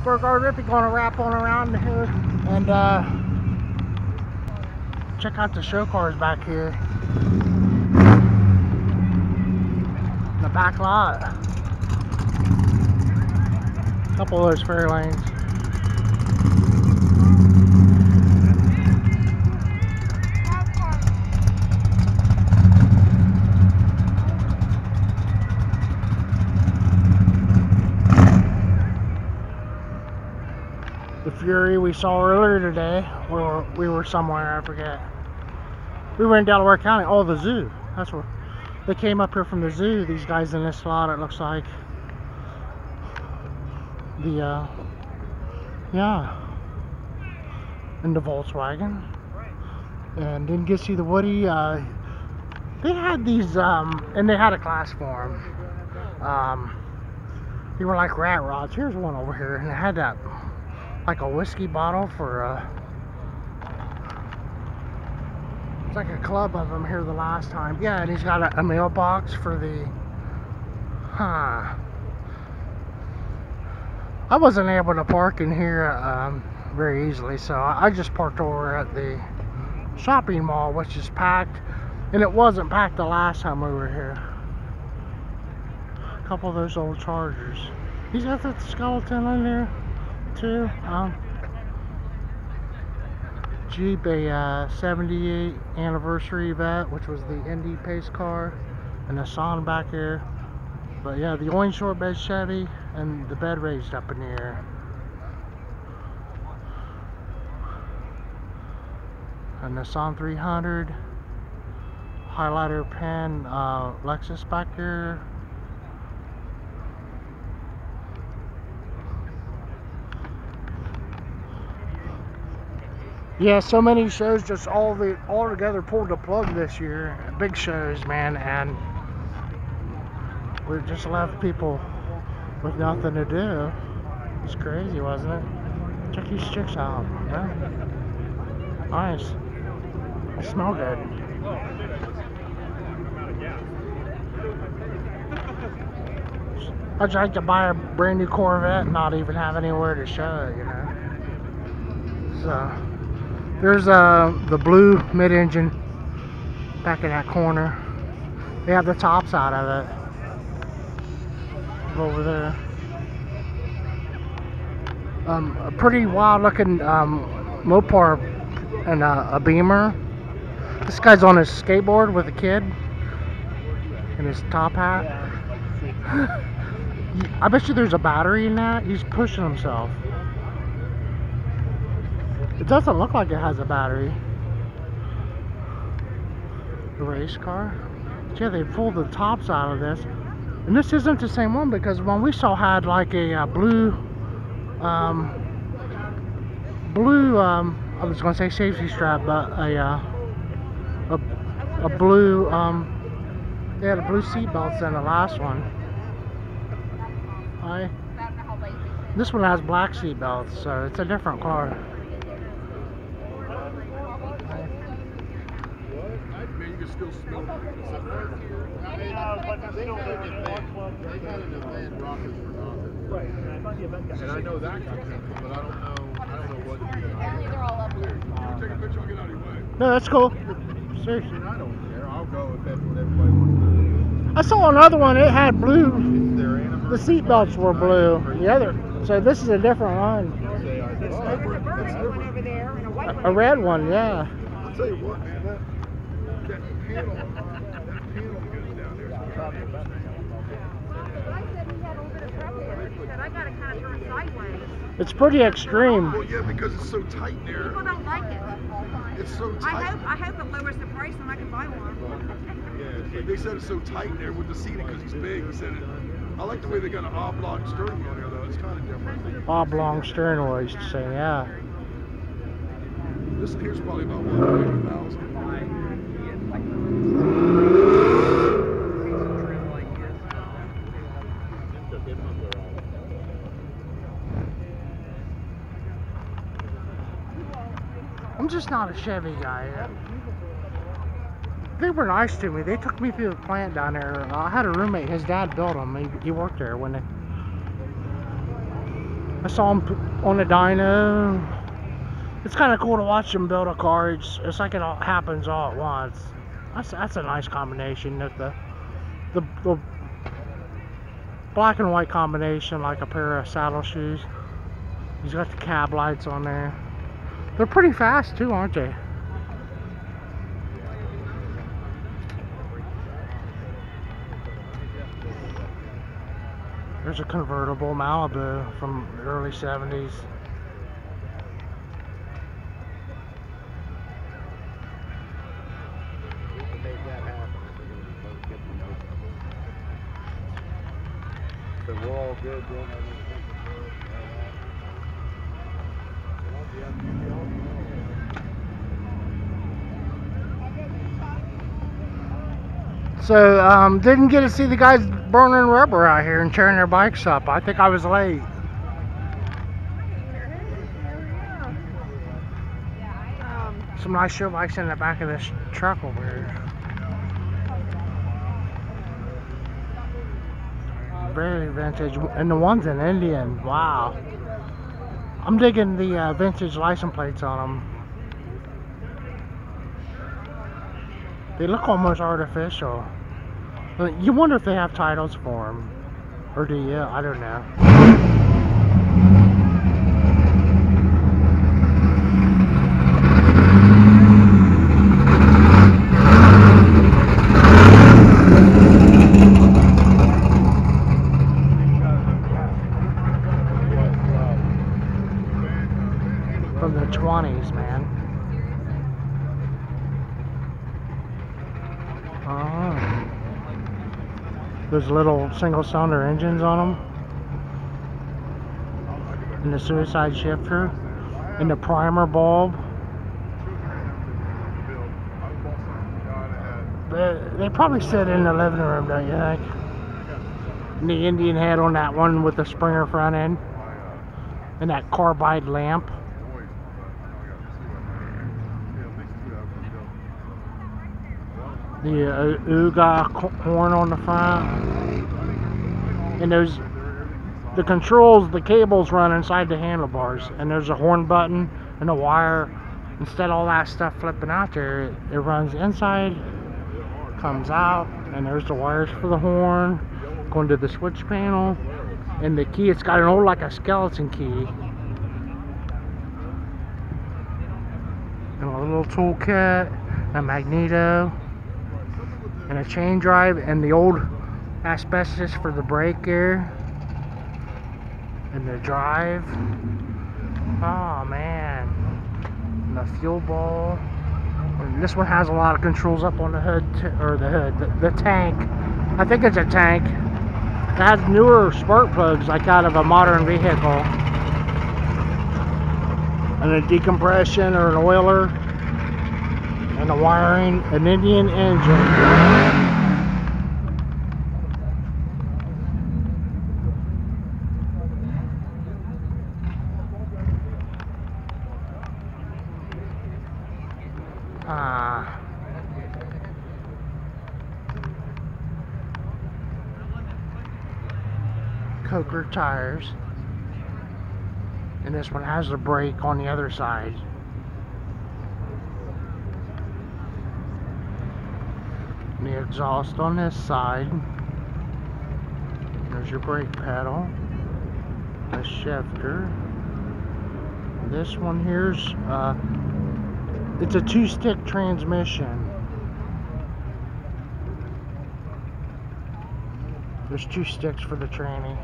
Berkshire Rippy gonna wrap on around here and check out the show cars back here in the back lot. A couple of those fair lanes. The Fury we saw earlier today, we were somewhere, I forget. We were in Delaware County. Oh, the zoo. That's where they came up here from the zoo. These guys in this lot, it looks like. Yeah, in the Volkswagen. And didn't get to see the Woody. They had these, and they had a class for them. They were like rat rods. Here's one over here, and it had that, like a whiskey bottle for, it's like a club of them here the last time. Yeah, and he's got a mailbox for the, I wasn't able to park in here very easily, so I just parked over at the shopping mall, which is packed, and it wasn't packed the last time we were here. A couple of those old Chargers. He's got that skeleton in there too. Jeep, a 78 anniversary vet, which was the Indy pace car, and a Nissan back here. But yeah, the orange short bed Chevy, and the bed raised up in the air. A Nissan 300, highlighter pen, Lexus back here. Yeah, so many shows just all together pulled the plug this year. Big shows, man, and we just left people with nothing to do. It's crazy, wasn't it? Check these chicks out. Yeah. Nice. They smell good. I'd like to buy a brand new Corvette and not even have anywhere to show it, you know. So there's the blue mid-engine back in that corner. They have the tops out of it over there. A pretty wild looking Mopar and a Beamer. This guy's on his skateboard with a kid and his top hat. I bet you there's a battery in that. He's pushing himself. It doesn't look like it has a battery. The race car. Yeah, they pulled the tops out of this. And this isn't the same one, because one we saw had like a blue, I was going to say safety strap, but a blue, they had a blue seat belts in the last one. This one has black seat belts, so it's a different car. Still smell it. Right. And I know that kind of thing, but I don't know what to do. Apparently they're all up here. Take a picture, I'll get out of your way. No, that's cool. Seriously. I don't care. I'll go if that's what everybody wants to do. I saw another one, it had blue. The seat belts were blue. The other, so this is a different one. There's a Berkshire one over there and a white one. A red one, yeah. I'll tell you what, man, that panel goes down there. I said he had a little bit of trouble with it. He said, I gotta kind of turn sideways. It's pretty extreme. Well, yeah, because it's so tight there. People don't like it. It's so tight. I hope it lowers the price and I can buy one. Yeah, they said it's so tight there with the seating because he's big. He said it. I like the way they got an oblong steering wheel there, though. It's kind of different. Oblong steering wheel, I used to say, yeah. This here's probably about 190,000. I'm just not a Chevy guy. They were nice to me. They took me through the plant down there. I had a roommate. His dad built them. He worked there when they I saw him on a dyno. It's kind of cool to watch them build a car. It's like it all happens all at once. That's a nice combination. The black and white combination, like a pair of saddle shoes. He's got the cab lights on there. They're pretty fast too, aren't they? There's a convertible Malibu from the early 70s. So we're all good then. So, didn't get to see the guys burning rubber out here and tearing their bikes up. I think I was late. Some nice show bikes in the back of this truck over here. Very vintage, and the ones in Indian, wow. I'm digging the vintage license plates on them. They look almost artificial. You wonder if they have titles for them, or do you? I don't know. From the 20s, man. Those little single-cylinder engines on them, and the suicide shifter, and the primer bulb. They probably sit in the living room, don't you think? And the Indian head on that one with the Springer front end, and that carbide lamp. The Uga horn on the front, and the controls, the cables run inside the handlebars, and there's a horn button and a wire. Instead of all that stuff flipping out there, it runs inside, comes out, and there's the wires for the horn going to the switch panel, and the key. It's got an old, like a skeleton key, and a little toolkit, a magneto, and a chain drive, and the old asbestos for the brake gear, and the drive. Oh man, and the fuel ball. And this one has a lot of controls up on the hood, the tank. I think it's a tank. It has newer spark plugs, like out of a modern vehicle, and a decompression or an oiler. And the wiring, an Indian engine. Coker tires. And this one has the brake on the other side. The exhaust on this side. There's your brake pedal, a shifter. This one here's it's a 2-stick transmission. There's 2 sticks for the tranny.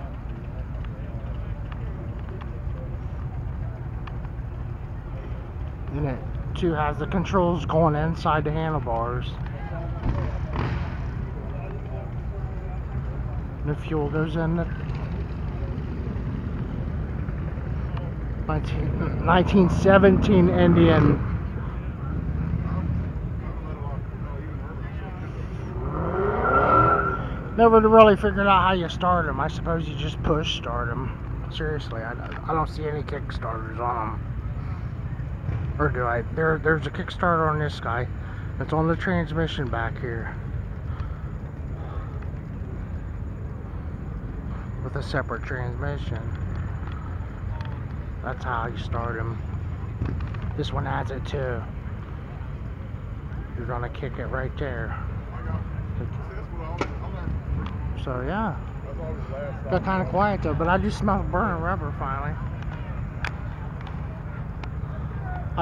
And it too has the controls going inside the handlebars. The fuel goes in the 1917 Indian. Never really figured out how you start them. I suppose you just push start them. Seriously, I don't see any kickstarters on them. Or do I? There's a kickstarter on this guy. It's on the transmission back here. With a separate transmission. That's how you start them. This one has it too. You're gonna kick it right there. So yeah, got kind of quiet though, but I do smell burning rubber finally.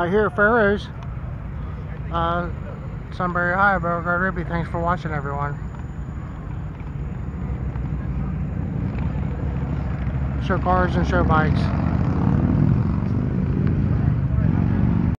Here at Farrows, Sunbury, Ohio, Berkshire, Rippy. Thanks for watching, everyone. Show cars and show bikes.